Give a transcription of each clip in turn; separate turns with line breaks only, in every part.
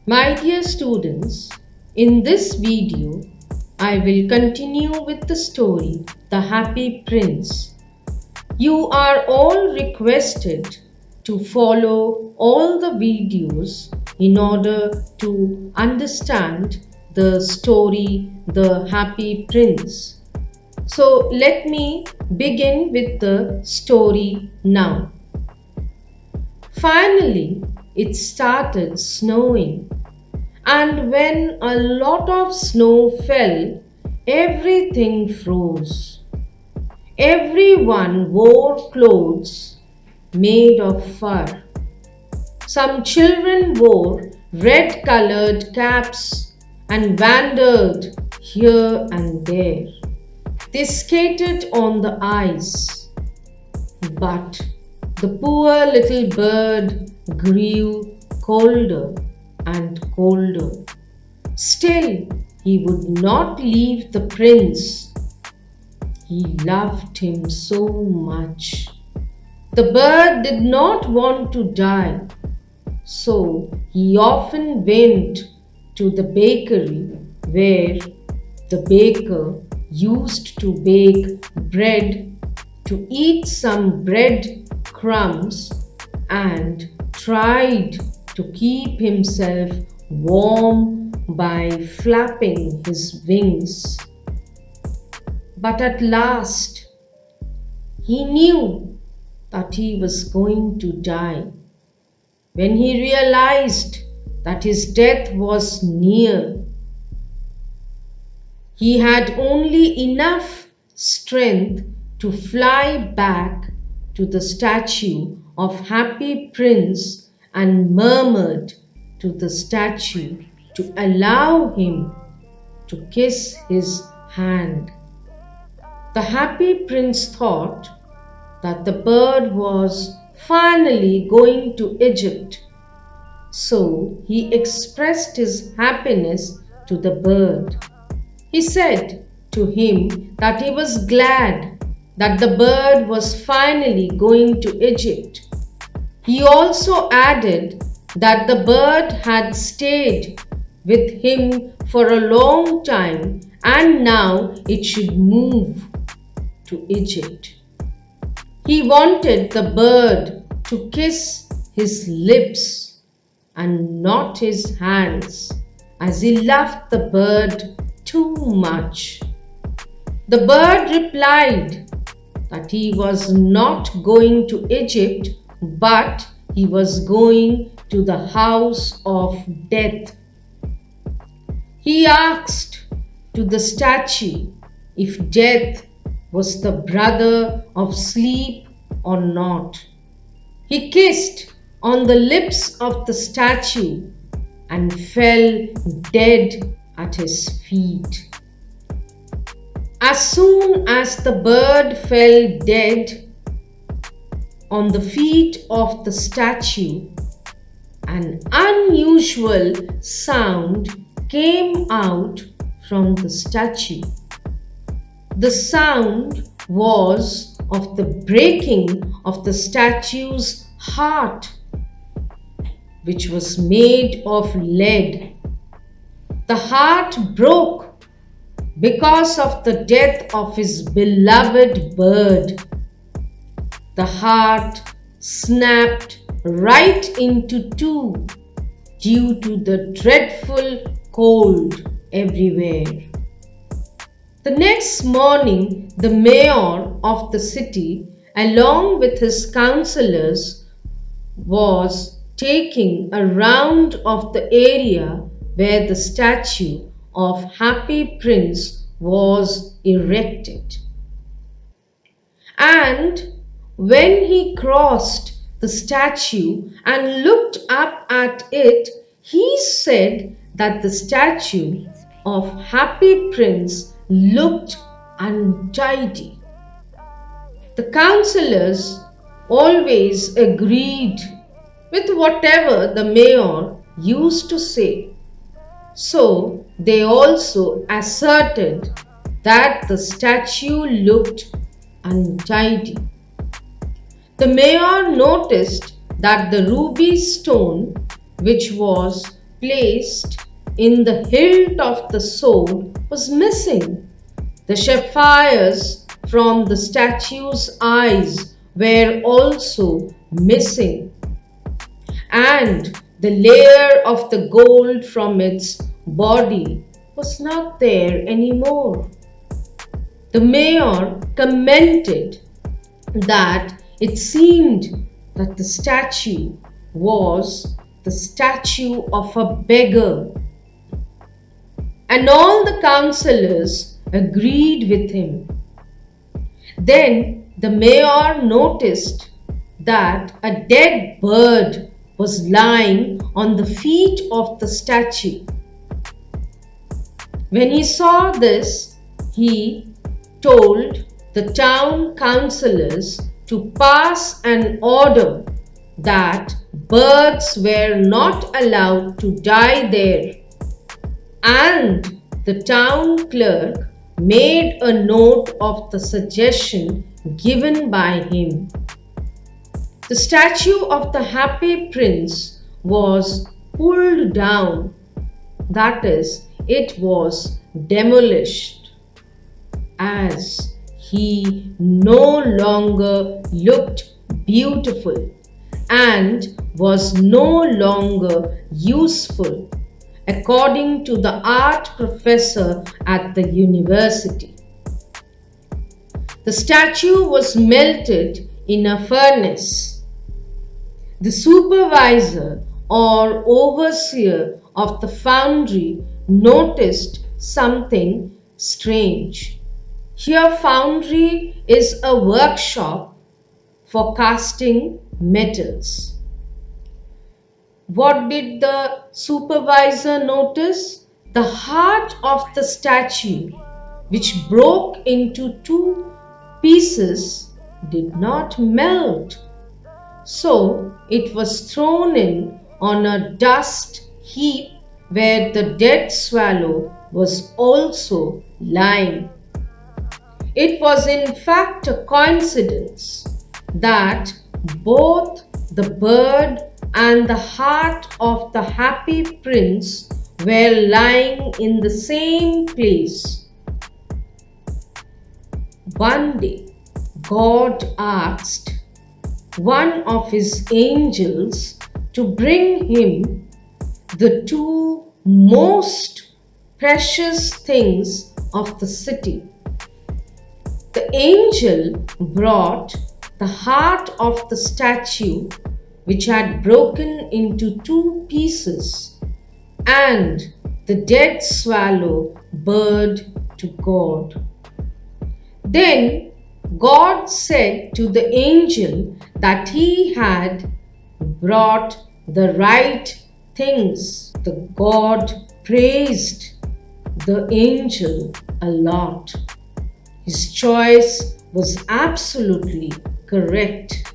My dear students, in this video, I will continue with the story The Happy Prince. You are all requested to follow all the videos in order to understand the story The Happy Prince. So let me begin with the story now. Finally, it started snowing, and when a lot of snow fell, everything froze. Everyone wore clothes made of fur. Some children wore red colored caps and wandered here and there. They skated on the ice, but the poor little bird grew colder and colder. Still, he would not leave the prince. He loved him so much. The bird did not want to die, so he often went to the bakery where the baker used to bake bread to eat some bread crumbs and tried to keep himself warm by flapping his wings. But at last, he knew that he was going to die. When he realized that his death was near, he had only enough strength to fly back to the statue of Happy Prince and murmured to the statue to allow him to kiss his hand. The Happy Prince thought that the bird was finally going to Egypt, so he expressed his happiness to the bird. He said to him that he was glad that the bird was finally going to Egypt. He also added that the bird had stayed with him for a long time and now it should move to Egypt. He wanted the bird to kiss his lips and not his hands, as he loved the bird too much. The bird replied that he was not going to Egypt, but he was going to the house of death. He asked to the statue if death was the brother of sleep or not. He kissed on the lips of the statue and fell dead at his feet. As soon as the bird fell dead on the feet of the statue, an unusual sound came out from the statue. The sound was of the breaking of the statue's heart, which was made of lead. The heart broke because of the death of his beloved bird. The heart snapped right into two due to the dreadful cold everywhere. The next morning, the mayor of the city, along with his councillors, was taking a round of the area where the statue of Happy Prince was erected. And when he crossed the statue and looked up at it, he said that the statue of Happy Prince looked untidy. The councillors always agreed with whatever the mayor used to say. So they also asserted that the statue looked untidy. The mayor noticed that the ruby stone, which was placed in the hilt of the sword was missing. The sapphires from the statue's eyes were also missing, and the layer of the gold from its body was not there anymore. The mayor commented that it seemed that the statue was the statue of a beggar, and all the councillors agreed with him. Then the mayor noticed that a dead bird was lying on the feet of the statue. When he saw this, he told the town councillors to pass an order that birds were not allowed to die there, and the town clerk made a note of the suggestion given by him. The statue of the happy prince was pulled down, that is, it was demolished, as he no longer looked beautiful and was no longer useful, according to the art professor at the university. The statue was melted in a furnace. The supervisor or overseer of the foundry noticed something strange. Here, foundry is a workshop for casting metals. What did the supervisor notice? The heart of the statue, which broke into two pieces, did not melt. So it was thrown in on a dust heap where the dead swallow was also lying. It was in fact a coincidence that both the bird and the heart of the happy prince were lying in the same place. One day, God asked one of his angels to bring him the two most precious things of the city. The angel brought the heart of the statue, which had broken into two pieces, and the dead swallow bird to God. Then God said to the angel that he had brought the right things. The God praised the angel a lot. His choice was absolutely correct.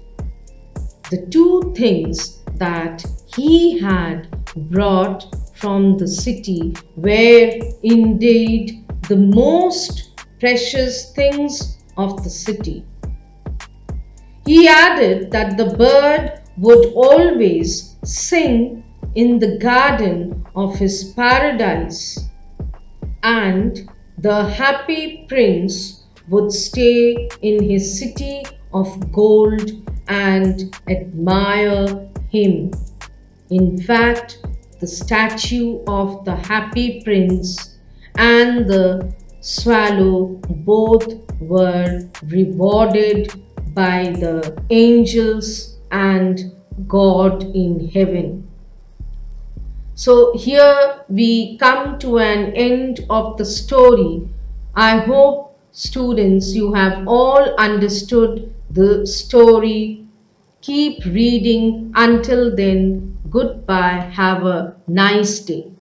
The two things that he had brought from the city were indeed the most precious things of the city. He added that the bird would always sing in the garden of his paradise, and the happy prince would stay in his city of gold and admire him. In fact, the statue of the happy prince and the swallow both were rewarded by the angels and God in heaven. So here we come to an end of the story. I hope, students, you have all understood the story. Keep reading. Until then, goodbye. Have a nice day.